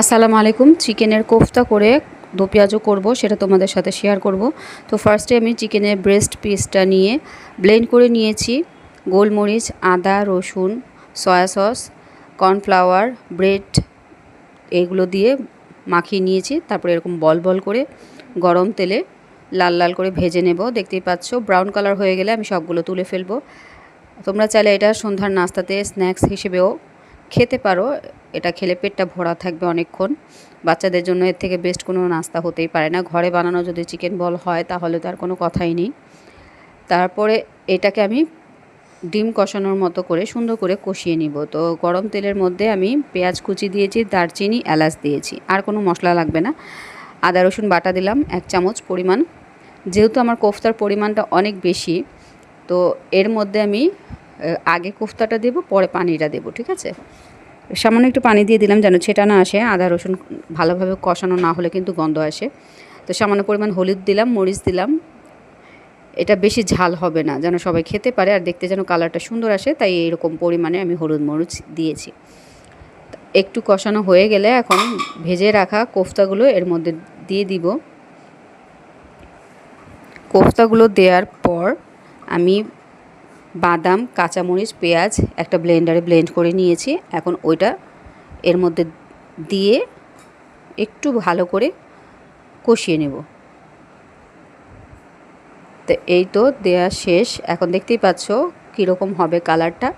আসসালামু আলাইকুম। চিকেনের কোফতা করে দো পেঁয়াজও করবো, সেটা তোমাদের সাথে শেয়ার করব। তো ফার্স্টে আমি চিকেনের ব্রেস্ট পিসটা নিয়ে ব্লেন্ড করে নিয়েছি। গোলমরিচ, আদা, রসুন, সয়া সস, কর্নফ্লাওয়ার, ব্রেড এগুলো দিয়ে মাখিয়ে নিয়েছি। তারপরে এরকম বল বল করে গরম তেলে লাল লাল করে ভেজে নেব। দেখতেই পাচ্ছ ব্রাউন কালার হয়ে গেলে আমি সবগুলো তুলে ফেলবো। তোমরা চাইলে এটা সন্ধ্যার নাস্তাতে স্ন্যাক্স হিসেবেও খেতে পারো। এটা খেলে পেটটা ভরা থাকবে অনেকক্ষণ। বাচ্চাদের জন্য এর থেকে বেস্ট কোনো নাস্তা হতেই পারে না। ঘরে বানানো যদি চিকেন বল হয় তাহলে তার কোনো কথাই নেই। তারপরে এটাকে আমি ডিম কষানোর মতো করে সুন্দর করে কষিয়ে নিব। তো গরম তেলের মধ্যে আমি পেঁয়াজ কুচি দিয়েছি, দারচিনি, এলাচ দিয়েছি। আর কোনো মশলা লাগবে না। আদা রসুন বাটা দিলাম 1 চামচ পরিমাণ। যেহেতু আমার কোফতার পরিমাণটা অনেক বেশি, তো এর মধ্যে আমি আগে কোফতাটা দেব, পরে পানিটা দেব, ঠিক আছে? সামান্য একটু পানি দিয়ে দিলাম যেন ছেটা না আসে। আদা রসুন ভালোভাবে কষানো না হলে কিন্তু গন্ধ আসে। তো সামান্য পরিমাণ হলুদ দিলাম, মরিচ দিলাম। এটা বেশি ঝাল হবে না, যেন সবাই খেতে পারে আর দেখতে যেন কালারটা সুন্দর আসে, তাই এইরকম পরিমাণে আমি হলুদ মরিচ দিয়েছি। একটু কষানো হয়ে গেলে এখন ভেজে রাখা কোফতাগুলো এর মধ্যে দিয়ে দিব। কোফতাগুলো দেওয়ার পর আমি বাদাম, কাঁচামরিচ, পেঁয়াজ একটা ব্লেন্ডারে ব্লেন্ড করে নিয়েছি। এখন ওইটা এর মধ্যে দিয়ে একটু ভালো করে কষিয়ে নেব। তো এই তো দেয়া শেষ। এখন দেখতেই পাচ্ছ কীরকম হবে কালারটা।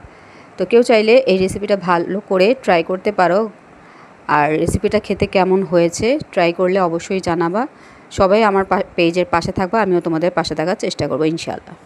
তো কেউ চাইলে এই রেসিপিটা ভালো করে ট্রাই করতে পারো। আর রেসিপিটা খেতে কেমন হয়েছে ট্রাই করলে অবশ্যই জানাবা। সবাই আমার পেজের পাশে থাকবা, আমিও তোমাদের পাশে থাকার চেষ্টা করবো ইনশাআল্লাহ।